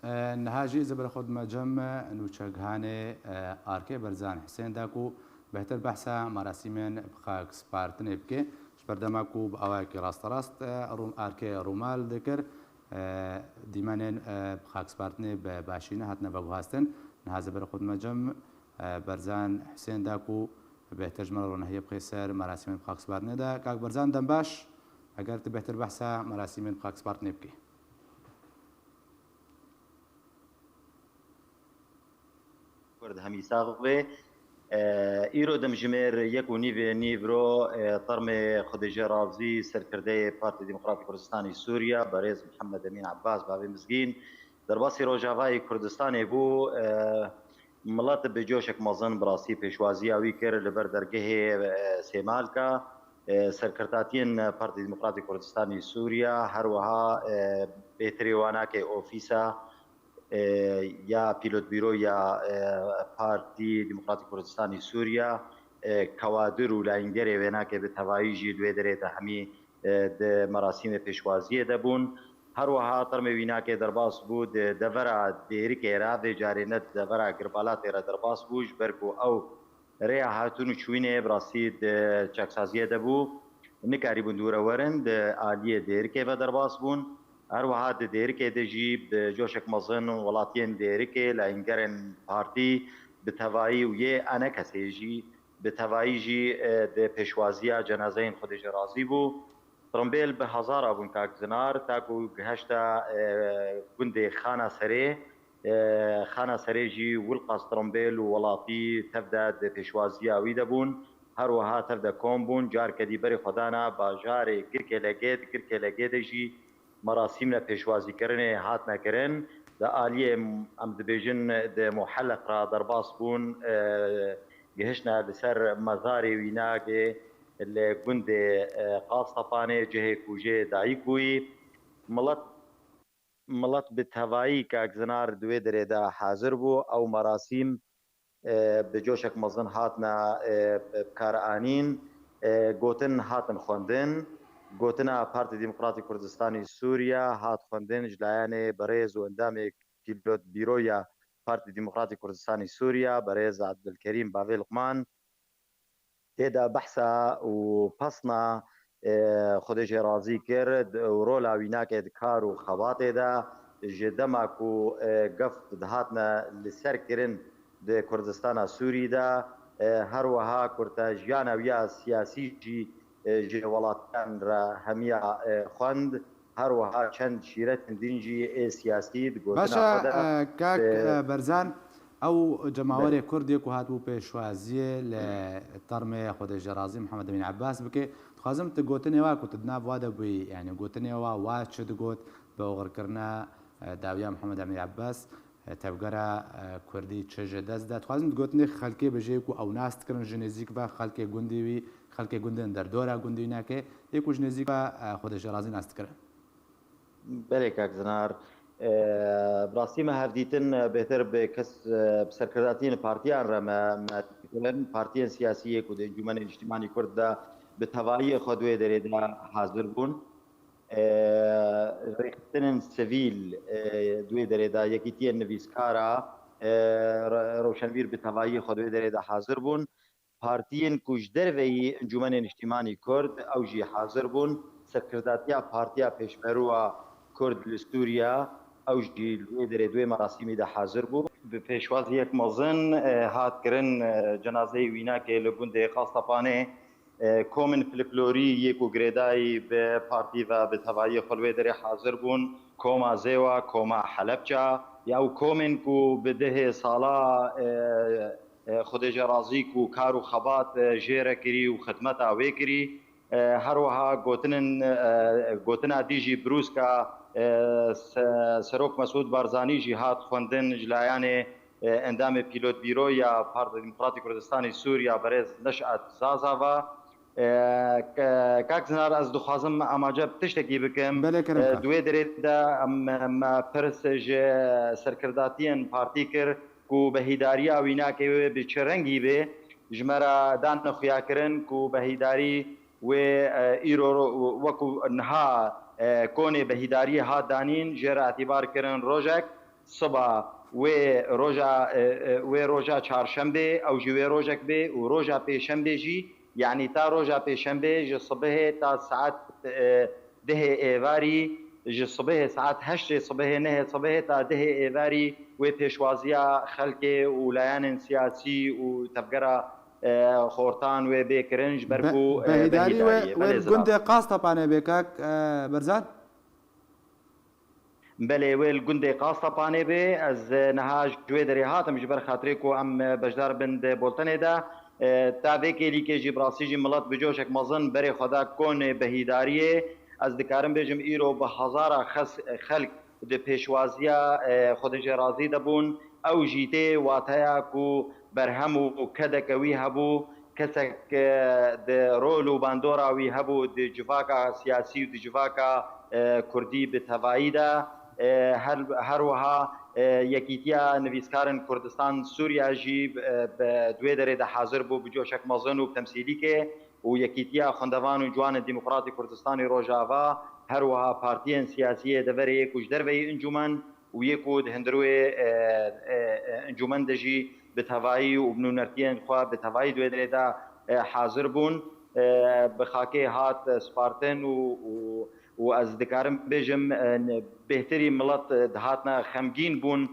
نهاجي زبر خود مجمع نوچگهان آرکه برزان حسین داکو بهتر بحثا مراسم بخاک سپارتن بکه شبردماکو بأواکی راست روم آرکه رومال ذکر دیمانن بخاک سپارتن باشینه هاتنا بگوهاستن نها زبر خود مجمع برزان حسین داکو بهتر جمل رو نهیه بخیسر مراسم بخاک سپارتن دا کاک برزان دنباش اگر بهتر بحثا مراسم بخاک سپارتن بکه كرد هميساغ و ايرو دمجمير يكو نيفرو طرمي خديجه رابزي سركردي بارتي ديمقراطي كردستاني سوريا بريز محمد امين عباس بابي مزگين درباسي روجافاي كردستاني بو ملات بجوشك مزن براسي پێشوازی اوی كر لبر درگه سيمالكا سرکرداتین بارتي ديمقراطي كردستاني سوريا هروها بهتريواناك اوفيسا یا پیلوت بیرو یا پارتی دموکراتی کردستانی سوریا کوادر و لاینگری وینا که به توایجی دوی درێتە هەمی مراسم پێشوازیە دەبوون هەروەها تەرمێ وینا که دەرباس بوو دەڤەرە دێریکێرا دێجارێنەت دەڤەرە گربالاتێرە دەرباس بووش بەرکو ئەو ڕێیا هاتون و چوینێ بڕاستی چاکسازیە دەبوو نکاری بوون دوورەوەرن ئالیە دێرکێ بە دەرباس بوون هروها ديركي دجي بجوشك مزن ولاتين ديركي لانجرن بارتي بتوائي ويه انا كسيجي بتوائيجي د پێشوازیە جنازين خديجه رازي بو ترمبيل بهزار ابون كاك زنار تاكو گهشتا گندي خانه سري جي والقاس ترمبيل ولاتي تبدا د پێشوازیە وي دبون هروها تبدا كومبون جار كدي بري خدانا باجاري كركي لگيد جي مراسم پێشوازی کردن هات نکردن در آلیه ام دبیجن د محلق را درباس بون گهشنا لسر مزاری ویناگه لگند قاصطفانه جه کوجه دایکوی ملت به توایی که اگزنار دوی دره دا حاضر بو او مراسم به جوشک مزن هاتنا بکارانین گوتن هاتن خوندن گوتنا پارتی دموکراتی کردستانی سوریا هات خوندن جلایان برز و اندام پیلوت بیرویا پارتی دموکراتی کردستانی سوریا برز عبدالکریم باوی لقمان تیدا بحثا و پسنا خودش رازی کرد و رولا ویناک کار و خبات دا جدماکو گفت دهاتنا لسر کرن د کردستان سوری دا هر وها کرتا جیانا ویا سیاسی جی جوالاتان را همیا خوند هروها چند شیرت دینجی سیاسی باشا کاک برزان او جماوری کردی که هاتو پێشوازیە لە تەرمێ خودێژە رازی محەممەد ئەمین عباس بکە دخوازم تو گوتنێوا کو تدنا وا دەبووی یعنی گوتنێوا وا چ دەگوت بە ئۆغڕکردنا داویا محەممەد ئەمین عباس تەبگەرە کوردی چێژە دەستدا دخوازم گوتنی خەلکێ بەژێک و ئەو ناستکردن ژنێزیک بە خەلکێ گوندیوی خەلکێ گوندن دەردۆرە گوندی ناکێ یەک و ژنێزیک بە خودێژە رازی ناستکردن بەێ کاک زنار براستی ما هفدیتن بهتر به کس بسرکرداتین پارتیان را پارتیان سیاسی که در انجمن اجتماعی کرد به توایی خودوی در حاضر بون ریختن سویل دوی در یکیتی نویسکارا روشنبیر به توایی خودوی در حاضر بون پارتیان کش دروی انجمن اجتماعی کرد او جی حاضر بون سرکرداتیا پارتیا پیشمرو کرد لسوریا او جی دوی مراسمی ده حاضر بو به پیشواز یک مزن هات کرن جنازه وینا که لگند قاصطفانه کومن فلکلوری یکو گریدای به پارتی و به توایی خلوی در حاضر بون کوما زیوا کوما حلبچا یا او کومن کو بده سالا خودش رازی کو کارو خبات جیره کری و خدمت آوی کری هروها گوتنا دیجی بروسکا سروک مسعود بارزانی جهاد خوندن جلایان اندام پیلوت بیرو یا پارتی دموکراتی کردستانی سوریا برز نشأت زازا و کاک زنار از دخوازم اماجب تشتکی بکم دوی درید دا ما پرس سرکرداتین پارتی کر کو بهیداری اوینا که به چرنگی به جمرا دان خویا کرن کو بهیداری و ایرو وکو نها کۆنێ بە هیداری هات دانین ژێرە ئەتیبار کردن ڕۆژێک صبح و روجا چهارشنبه او جوی روجك بي وروجا بيشنبه جي يعني تا روجا بيشنبه جي صبح تا ساعات ده ايواري جي صبح ساعات 8 صبح نه صبح تا ده ايواري و پیشوازیا خلق ولایان سیاسی و تبقرا خورتان و بكرنج بركو بهداري والجندي قاص طبعا بكاك برزان بله ویل گنده قاستا پانه به از نها جوی دری هاتم جبر خاطری کو ام بجدار بند بولتنه دا تا وکی لیکه جبراسی جی ملت بجوشک مزن بری خدا کون بهیداریه از دکارم بجم ایرو به هزار خلق د پیشوازیا خود جرازی دبون او جیته واتایا کو برهم و کدکوی هبو کسک د رولو باندوراوی هبو د جواکا سیاسی و د جواکا کردی به توایی دا هر وها یکیتیا نویسکارن کردستان سوریا جی دوی دره ده حاضر بو بجوشک مزن و تمثیلی که و یکیتیا خندوان و جوان دموکراتی کردستانی روجاوا هر وها پارتیان سیاسی دور یکوش در وی انجمن و یکود هندروی انجمن دجی به توایی و بنونرتیان خواه به توایی دوی دره ده حاضر بون بخاکه هات سپارتن و از دکارم بجم بهتری ملت دهاتنا خمگین بون